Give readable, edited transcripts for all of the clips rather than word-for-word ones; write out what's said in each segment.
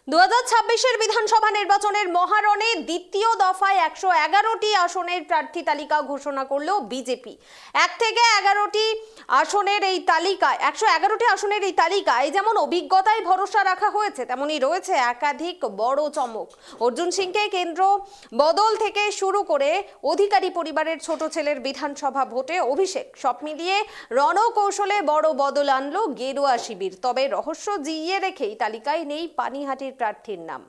2026-এর বিধানসভা নির্বাচনের মহারণে দ্বিতীয় দফায় 111টি আসনের প্রার্থী তালিকা ঘোষণা করলো বিজেপি। 1 থেকে 11টি আসনের এই তালিকায় 111টি আসনের এই তালিকায় যেমন অভিজ্ঞতায় ভরসা রাখা হয়েছে, তেমনি রয়েছে একাধিক বড় চমক। অর্জুন সিংকে কেন্দ্র বদল থেকে শুরু করে অধিকারী পরিবারের ছোট ছেলের বিধানসভা ভোটে অভিষেক, সব মিলিয়ে রণকৌশলে বড় বদল আনলো গেরুয়া শিবির। তবে রহস্য জিইয়ে রেখেই তালিকায় নেই পানিহাটির প্রার্থীর নাম।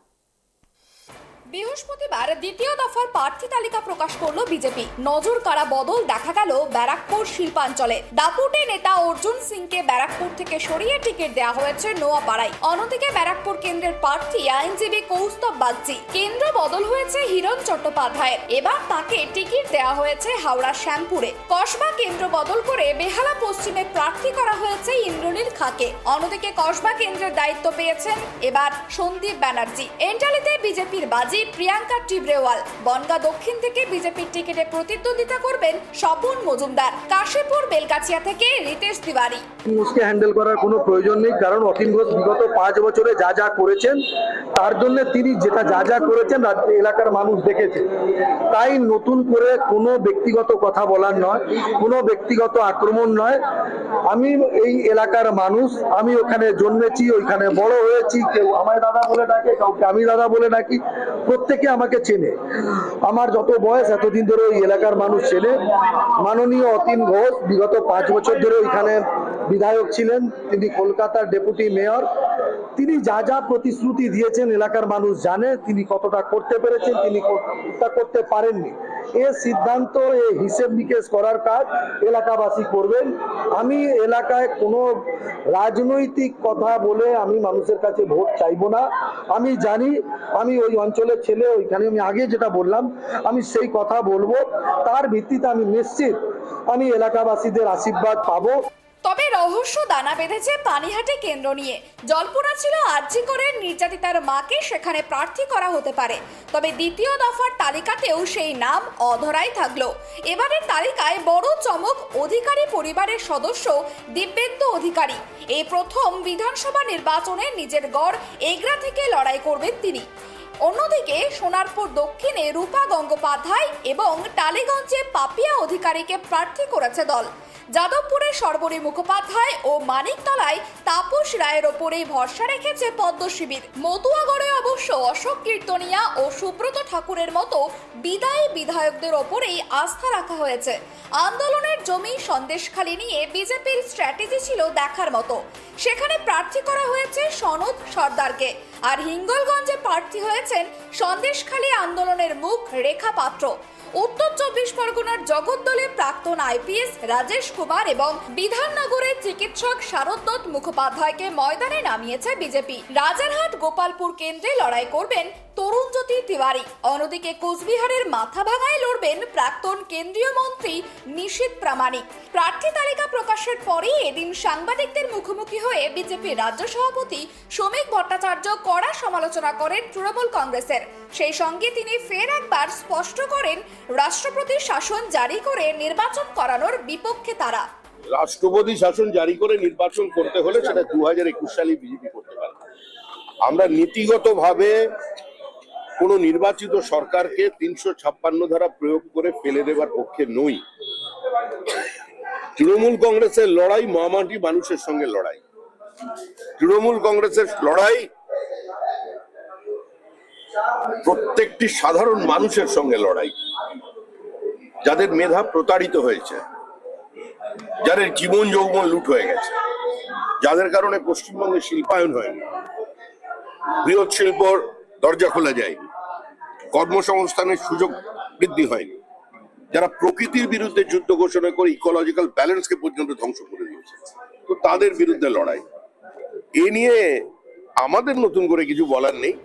বৃহস্পতিবার দ্বিতীয় দফার প্রার্থী তালিকা প্রকাশ করলো বিজেপি। নজর কাড়া বদল দেখা গেল ব্যারাকপুর শিল্পাঞ্চলে। দাপুটে নেতা অর্জুন সিংকে ব্যারাকপুর থেকে সরিয়ে টিকিট দেওয়া হয়েছে নোয়াপাড়ায়। অন্যদিকে ব্যারাকপুর কেন্দ্রের প্রার্থী আইনজীবী কৌস্তব বাগচি। কেন্দ্র বদল হয়েছে হিরণ চট্টোপাধ্যায়ের, এবার তাকে টিকিট দেওয়া হয়েছে হাওড়া শ্যামপুরে। কসবা কেন্দ্র বদল করে বেহালা পশ্চিমে প্রার্থী করা হয়েছে ইন্দ্রনীল খাকে। অন্যদিকে কসবা কেন্দ্রের দায়িত্ব পেয়েছেন এবার সন্দীপ ব্যানার্জি। এন্টালিতে বিজেপির বাজি প্রিয়াঙ্কা টিব্রেওয়াল। বনগাঁ দক্ষিণ থেকে বিজেপির টিকিটে প্রতিদ্বন্দ্বিতা করবেন স্বপন মজুমদার। কাশীপুর বেলকাছিয়া থেকে রিতেশ তিওয়ারি। ঘোষকে হ্যান্ডেল করার কোনো প্রয়োজন নেই, কারণ অতীন ঘোষ বিগত 5 বছরে যা যা করেছেন তার জন্য তিনি যা যা করেছেন এলাকার মানুষ দেখেছে। তাই নতুন করে কোনো ব্যক্তিগত কথা বলার নয়, কোনো ব্যক্তিগত আক্রমণ নয়। আমি এই এলাকার মানুষ, আমি ওখানে জন্মেছি, ওইখানে বড় হয়েছি। কেউ আমায় দাদা বলে ডাকে, কাউকে আমি দাদা বলে ডাকি, প্রত্যেকে আমাকে চেনে। আমার যত বয়স এতদিন ধরে ওই এলাকার মানুষ চেনে। মাননীয় অতীন ঘোষ বিগত 5 বছর ধরে ওইখানে বিধায়ক ছিলেন, তিনি কলকাতার ডেপুটি মেয়র। তিনি যা যা প্রতিশ্রুতি দিয়েছেন এলাকার মানুষ জানে, তিনি কতটা করতে পেরেছেন, তিনি কতটা করতে পারেননি। এ সিদ্ধান্ত, এ হিসেব নিকেশ করার কাজ এলাকাবাসী করবেন। আমি এলাকায় কোনো রাজনৈতিক কথা বলে আমি মানুষের কাছে ভোট চাইবো না। আমি জানি, আমি ওই অঞ্চলের ছেলে, ওইখানে আমি আগে যেটা বললাম আমি সেই কথা বলবো। তার ভিত্তিতে আমি নিশ্চিত আমি এলাকাবাসীদের আশীর্বাদ পাবো। তবে রহস্য দানা বেঁধেছে পানিহাটি কেন্দ্র নিয়ে। জল্পনা ছিল আরজি করে নির্যাতিতার মাকে সেখানে প্রার্থী করা হতে পারে। তবে দ্বিতীয় দফার তালিকাতেও সেই নাম অধরাই থাকলো। এবারের তালিকায় বড় চমক অধিকারী পরিবারের সদস্য দিব্যেন্দু অধিকারী। এই প্রথম বিধানসভা নির্বাচনে নিজের গড় এগরা থেকে লড়াই করবেন তিনি। অন্যদিকে সোনারপুর দক্ষিণে রূপা গঙ্গোপাধ্যায় এবং টালিগঞ্জে পাপিয়া অধিকারীকে প্রার্থী করেছে দল। যাদবপুরে সর্বরী মুখোপাধ্যায় ও মানিকতলায় তাপস রায়ের ওপরেই ভরসা রেখেছে পদ্ম শিবির। মতুয়াগড়ে অবশ্য অশোক কীর্তনিয়া ও সুব্রত ঠাকুরের মতো বিদায়ী বিধায়কদের ওপরেই আস্থা রাখা হয়েছে। আন্দোলনের জমি সন্দেশখালী নিয়ে বিজেপির স্ট্র্যাটেজি ছিল দেখার মতো। সেখানে প্রার্থী করা হয়েছে সনদ সর্দারকে, আর হিঙ্গলগঞ্জে প্রার্থী হয়েছেন সন্দেশখালী আন্দোলনের মুখ রেখা পাত্র। উত্তর 24 পরগনার জগদ্দলে প্রাক্তন আইপিএস রাজেশ কুমার এবং বিধাননগরের চিকিৎসক শারদত্ত মুখোপাধ্যায়কে ময়দানে নামিয়েছে বিজেপি। রাজারহাট গোপালপুর কেন্দ্রে লড়াই করবেন তরুণজ্যোতি তিওয়ারি। অন্যদিকে কোচবিহারের মাথাভাঙায় লড়বেন প্রাক্তন কেন্দ্রীয় মন্ত্রী নিশীথ প্রামাণিক। প্রার্থী তালিকা প্রকাশের পরেই এদিন সাংবাদিকদের মুখোমুখি হয়ে বিজেপির রাজ্য সভাপতি শ্রমিক ভট্টাচার্য কড়া সমালোচনা করেন তৃণমূল কংগ্রেসের। সেই সঙ্গে তিনি ফের একবার স্পষ্ট করেন রাষ্ট্রপতি শাসন জারি করে নির্বাচন করানোর বিপক্ষে তারা। রাষ্ট্রপতি শাসন জারি করে নির্বাচন করতে হলে সেটা 2021 সালে বিজেপি করতে পারে। আমরা নীতিগতভাবে কোনো নির্বাচিত সরকারকে 356 ধারা প্রয়োগ করে ফেলে দেবার পক্ষে নই। তৃণমূল কংগ্রেসের লড়াই মহামাটি মানুষের সঙ্গে লড়াই। তৃণমূল কংগ্রেসের লড়াই প্রত্যেকটি সাধারণ মানুষের সঙ্গে লড়াই, যাদের মেধা প্রতারিত হয়েছে, যাদের জীবন যৌবন লুট হয়ে গেছে, যাদের কারণে পশ্চিমবঙ্গে শিল্পায়ন হয়নি, বৃহৎ শিল্পর দরজা খোলা যায়নি, কর্মসংস্থানের সুযোগ বৃদ্ধি হয়নি, যারা প্রকৃতির বিরুদ্ধে যুদ্ধ ঘোষণা করে ইকোলজিক্যাল ব্যালেন্সকে পর্যন্ত ধ্বংস করে দিয়েছে, তো তাদের বিরুদ্ধে লড়াই। এ নিয়ে আমাদের নতুন করে কিছু বলার নেই।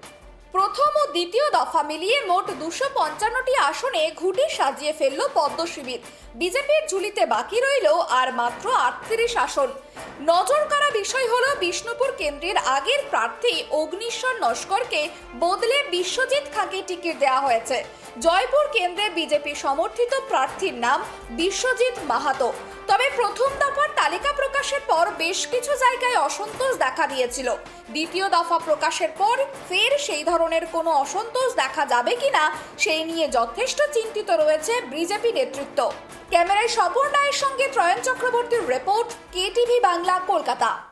প্রথম ও দ্বিতীয় দফা মিলিয়ে মোট 255টি আসনে ঘুঁটি সাজিয়ে ফেলল পদ্ম শিবির। বিজেপির ঝুলিতে বাকি রইল আর মাত্র 38 আসন। নজর কাড়া বিষয় হলো বিষ্ণুপুর কেন্দ্রের আগের প্রার্থী অগ্নিশ্বর নস্করকে বদলে বিশ্বজিৎ খাঁকে টিকিট দেওয়া হয়েছে। জয়পুর কেন্দ্রে বিজেপি সমর্থিত প্রার্থীর নাম বিশ্বজিৎ মাহাতো। তবে প্রথম দফার তালিকা প্রকাশের পর বেশ কিছু জায়গায় অসন্তোষ দেখা দিয়েছিল। দ্বিতীয় দফা প্রকাশের পর ফের সেই ধরনের কোনো অসন্তোষ দেখা যাবে কিনা সেই নিয়ে যথেষ্ট চিন্তিত রয়েছে বিজেপি নেতৃত্ব। ক্যামেরায় স্বপন রায়ের সঙ্গে ত্রয়ন চক্রবর্তীর রিপোর্ট, KTV বাংলা, কলকাতা।